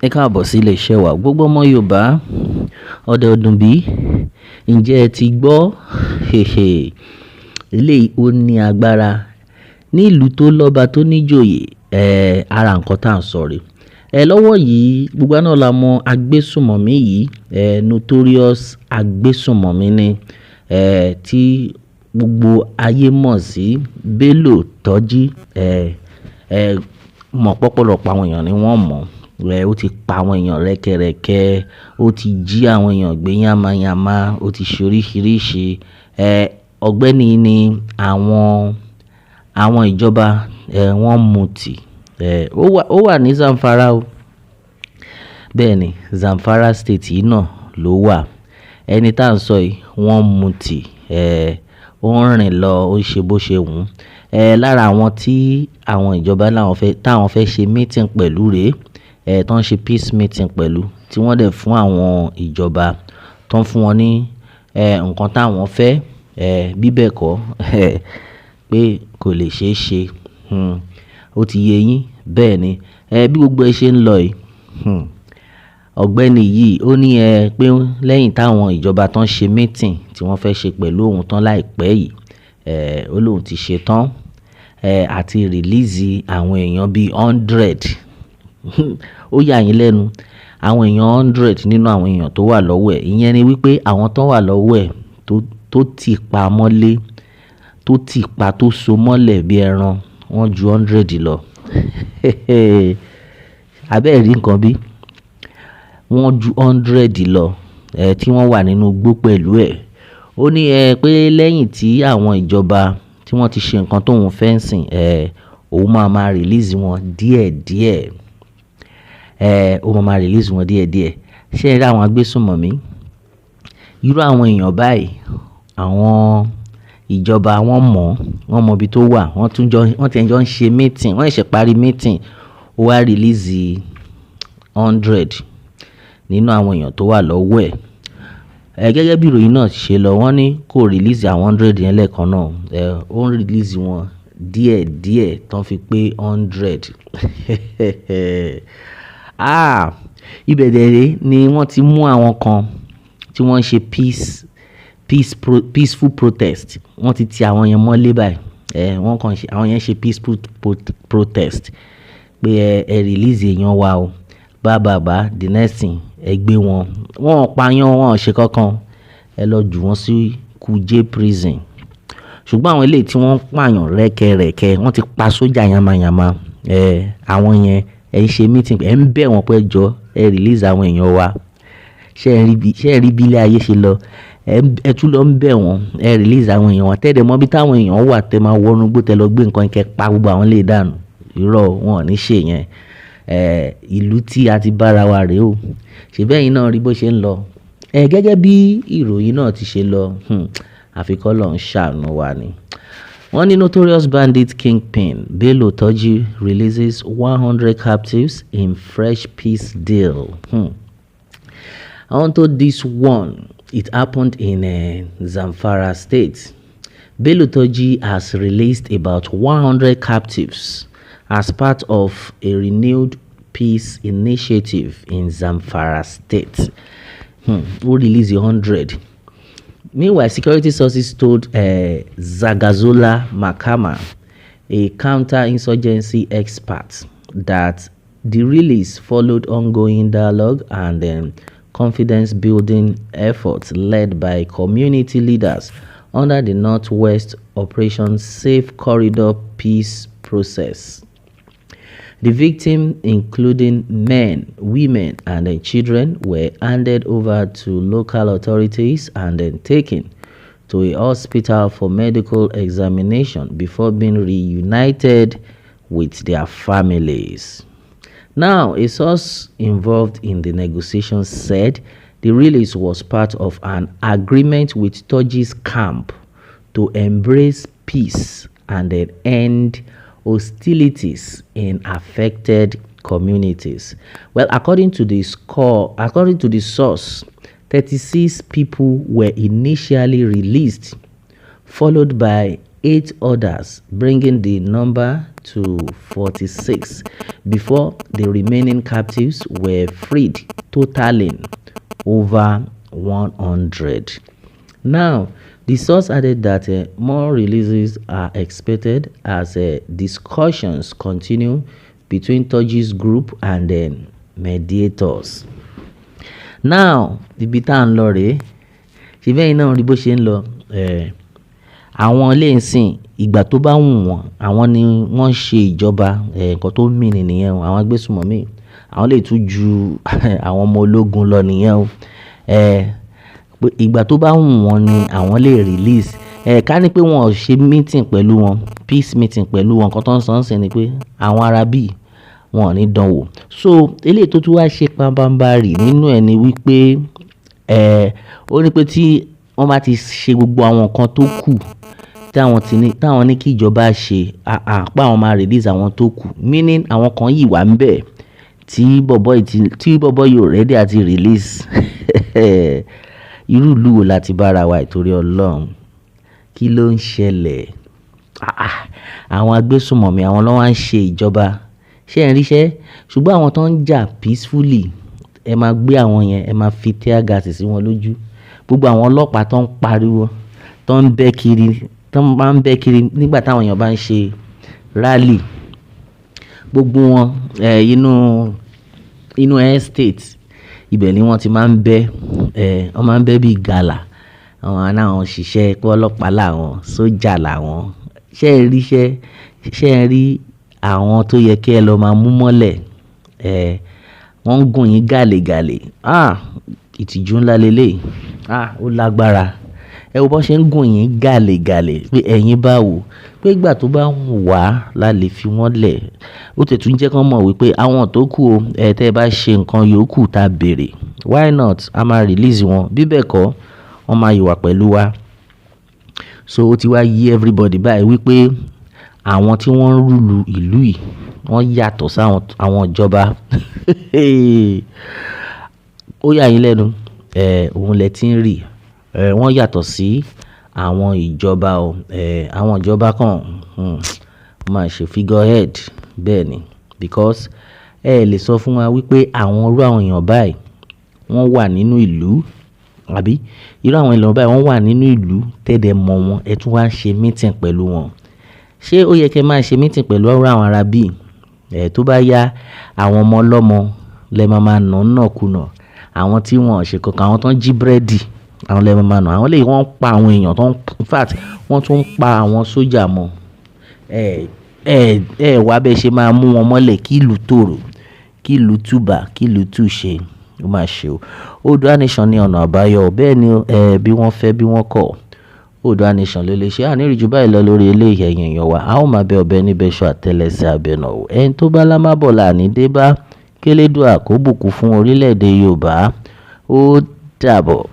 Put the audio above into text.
Ẹ káàbọ̀ sí ilé iṣẹ́ wa. Gbogbo ọmọ Yorùbá, ọdẹ ọdún bí, ǹjẹ́ ẹ ti gbọ́? Eléyìí ó ní agbára. Ní ìlú tó lọ́ba tó níjòyè, ara nǹkan tá à ń sọ rèé. Lọ́wọ́ yìí, gbogbo wa náà la mọ Agbesunmomi yìí, notorious Agbesunmomi ni, tí gbogbo ayé mọ̀ sí Bello Turji. Mọ̀ pọ́pọ̀lọpọ̀ àwọn èèyàn ni wọ́n mọ̀. Ó ti pa àwọn èèyàn rẹ́kẹrẹ́kẹ́, ó ti jí àwọn èèyàn gbé yánmayànmá, ó ti ṣe oríṣiríṣi. Ọ̀gbẹ́ni ni àwọn ìjọba wọ́n mú tì. Ó wà ní Zamfara o. Bẹ́ẹ̀ ni, Zamfara state yìí náà ló wà. Ẹni tá à ń sọ yìí wọ́n mú tì. Ó ń rìn lọ, ó ń ṣe bó ṣe wù ú. Lára àwọn tí àwọn ìjọba táwọn fẹ́ ṣe meeting pẹ̀lú rèé, tó ń ṣe peace meeting pẹ̀lú, tí wọ́n dẹ̀ fún àwọn ìjọba tó ń fún wọn ní nǹkan táwọn fẹ́, bí bẹ́ẹ̀ kọ́ pé kò lè ṣeé ṣe. Ó ti yé yín. Bẹ́ẹ̀ ni, bí gbogbo ẹ ṣe ń lọ yìí, ọ̀gbẹ́ni yìí ó ní pé lẹ́yìn táwọn ìjọba tán ṣe meeting tí wọ́n fẹ́ ṣe pẹ̀lú òun tán láìpẹ́ yìí, ó lóun ti ṣe tán àti release àwọn èèyàn bíi 100. Ó yà yín lẹ́nu. Àwọn èèyàn 100 nínú àwọn èèyàn tó wà lọ́wọ́ ẹ̀. Ìyẹn ni wípé àwọn tó wà lọ́wọ́ ẹ̀ tó ti pa mọ́lé, tó so mọ́lẹ̀ bí ẹran, wọ́n ju 100 lọ. Abẹ́ẹ̀ rí nǹkan bí? Wọ́n ju 100 lọ, tí wọ́n wà nínú igbó pẹ̀lú ẹ̀. Ó ní pé lẹ́yìn tí àwọn ìjọba tí wọ́n ti ṣe nǹkan tóun fẹ́ ń sìn, òun máa release wọn díẹ̀díẹ̀. Ó máa release wọn díẹ̀díẹ̀. Ṣé ẹ rí àwọn Agbesunmomi? Irú àwọn èèyàn báyìí, àwọn ìjọba wọ́n mọ ibi tó wà. Wọ́n ti ń ṣe meeting, wọ́n ṣẹ̀ṣẹ̀ parí meeting. Ó wá release 100 nínú àwọn èèyàn tó wà lọ́wọ́ ẹ̀. Gẹ́gẹ́ bí ìròyìn náà ṣe lọ, wọ́n ní kó release àwọn 100 yẹn lẹ́ẹ̀kan náà. Ó ń release wọn díẹ̀díẹ̀ tán fi pé 100. Ibẹ̀ dẹ̀rẹ́ ni wọ́n ti mú àwọn kan tí wọ́n ń ṣe peaceful protest. Wọ́n ti ti àwọn yẹn mọ́lé báyìí. Àwọn yẹn ṣe peaceful protest pé ẹ release èèyàn wa o. Bá the next thing ẹ gbé wọn. Wọ́n ò pààyàn, wọ́n ò ṣe kankan. Ẹ lọ jù wọ́n sí Kuje prison. Ṣùgbọ́n àwọn eléyìí tí wọ́n ń pààyàn rẹ́kẹrẹ́kẹ́, wọ́n ti pa sójà yánmayànmá. Àwọn yẹn ẹ ń ṣe meeting, ẹ ń bẹ̀ wọ́n pé jọ ẹ release àwọn èèyàn wa. Ṣé ẹ rí bí ilé ayé ṣe lọ? Ẹ tún lọ ń bẹ̀ wọ́n, ẹ release àwọn èèyàn wa. Tẹ́lẹ̀ mọ́ bí táwọn èèyàn wà tẹ́ máa wọnú gbó tẹ́ lọ gbé nǹkan kẹ́ pa gbogbo àwọn lè dànù. Irọ́ wọn ò ní ṣe yẹn. Ìlú tí a ti bára wa rèé o. Ṣèbẹ́ yín náà rí bó ṣe ń lọ. Gẹ́gẹ́ bí ìròyìn náà ti ṣe lọ, àfi k'Ọlọ́run ṣàánú wa ni. Wọ́n ní notorious bandit kingpin Bello Turji releases 100 captives in fresh peace deal. Onto this one, it happened in Zamfara state. Bello Turji has released about 100 captives as part of a renewed peace initiative in Zamfara state. Who released 100? Meanwhile, security sources told Zagazola Makama, a counter-insurgency expert, that the release followed ongoing dialogue and confidence-building efforts led by community leaders under the Northwest Operation Safe Corridor Peace process. The victims, including men, women, and children, were handed over to local authorities and then taken to a hospital for medical examination before being reunited with their families. Now, a source involved in the negotiations said the release was part of an agreement with Turji's camp to embrace peace and then end hostilities in affected communities. Well, according to the source, 36 people were initially released, followed by 8 others, bringing the number to 46 before the remaining captives were freed, totaling over 100. Now, the source added that more releases are expected as discussions continue between Turji's group and mediators. Now, ibi tá ń lọ rèé, ṣe bẹ́yìn náà rí bó ṣe ń lọ. Àwọn ilé ìsìn ìgbà tó bá wù wọ́n, àwọn ni wọ́n ṣe ìjọba, nǹkan tó mì nìyẹn o. Àwọn agbésùnmọ̀mí, àwọn lè tún ju àwọn ọmọ ológun lọ nìyẹn o. Ìgbà tó bá wù wọ́n ni àwọn lè release. Ká ní pé wọn ò ṣe meeting pẹ̀lú wọn, peace meeting pẹ̀lú wọn, nǹkan tó ń sọ ń sìn ni pé àwọn ará bí wọn ò ní dán wò. So eléyìí tó tún wá ṣe pabambarì nínú ẹ̀ ni wípé ó ní pé tí wọ́n bá ti ṣe gbogbo àwọn nǹkan tó kù táwọn ní kí ìjọba ṣe, pé àwọn máa release àwọn tó kù, meaning àwọn kan yìí wà ń bẹ̀ tí bọ̀bọ́ yìí ò ready àti release. Irú ìlú wo la ti bára wa ìtorí Ọlọ́run? Kí ló ń ṣẹlẹ̀? Àwọn agbésùnmọ̀mí àwọn ló wá ń ṣe ìjọba. Ṣé ẹ̀ ń ríṣẹ́? Ṣùgbọ́n àwọn tó ń jà peacefully, ẹ máa gbé àwọn yẹn, ẹ máa fi tear gas sí wọn lójú. Gbogbo àwọn ọlọ́pàá tó ń pariwo, tó ń bẹ́ kiri nígbà táwọn èèyàn bá ń ṣe rally, gbogbo wọn inú estate ibẹ̀ ni wọ́n ti máa ń bẹ́. Wọ́n máa ń bẹ́ bí gàlà. Àwọn náà ṣiṣẹ́ pé ọlọ́pàá làwọn, sójà làwọn. Ṣé ẹ ríṣẹ́? Ṣé ẹ rí àwọn tó yẹ kí ẹ lọ máa mú mọ́lẹ̀? Wọ́n ń gùn yín gàlè-gàlè. Ìtìjú ńlá leléyìí. Ó lágbára. Ẹ wo bó ṣe ń gùn yín gàlè-gàlè pé ẹ̀yin bá wò pé ìgbà tó bá wù wá la lè fi wọ́n lẹ̀. Ó tẹ̀tún jẹ́ kán mọ̀ wípé àwọn tó kù o, tẹ́ ẹ bá ṣe nǹkan yòókù tá béèrè, why not? A máa release wọn. Bí bẹ́ẹ̀ kọ́, wọ́n máa yíwà pẹ̀lú wa. So ó ti wá yí everybody báyìí wípé àwọn tí wọ́n ń rúlu ìlú yìí, wọ́n yàtọ̀ sí àwọn ìjọba. Ó yà yín lẹ́nu. Òun lẹ ti ń rí. Wọ́n yàtọ̀ sí àwọn ìjọba o. Àwọn ìjọba kan máa ṣe figurehead bẹ́ẹ̀ ni, because ẹ lè sọ fún wa wípé àwọn irú àwọn èèyàn báyìí wọ́n wà nínú ìlú, àbí irú àwọn èèyàn báyìí wọ́n wà nínú ìlú tẹ́dẹ̀ mọ̀ wọn, ẹ tún wá ń ṣe meeting pẹ̀lú wọn. Ṣé ó yẹ kí ẹ máa ṣe meeting pẹ̀lú àwọn ará bí? Tó bá yá àwọn ọmọ ọlọ́mọ lẹ máa nàkúnà. Àwọn tí wọn ò ṣe kankan, àwọn tó ń jí búrẹ́dì, àwọn lẹ máa nà. Àwọn lè wọ́n pa àwọn èèyàn tó ń, in fact wọ́n tún ń pa àwọn sójà mọ́. Wá bẹ́ẹ̀ ṣe máa mú wọn mọ́lẹ̀ kí ìlú tòrò, kí ìlú túbà, kí ìlú túṣe. Ó máa ṣe o. Oòduà Nation ní ọ̀nà àbáyọ. Bẹ́ẹ̀ ni bí wọ́n fẹ́ bí wọ́n kọ̀. Oòduà Nation ló lè ṣe. Àníríjú báyìí lọ lórí eléyìí ẹ̀yin èèyàn wa. A ó máa bẹ ọ̀bẹ níbẹ̀ ṣọ́ àtẹ́lẹsẹ̀ abẹnà o. Ẹni tó bá lámábọ̀ láàní dé bá, kélédùà kó bùkún fún orílẹ̀-èdè Yorùbá. Ó dàbọ̀.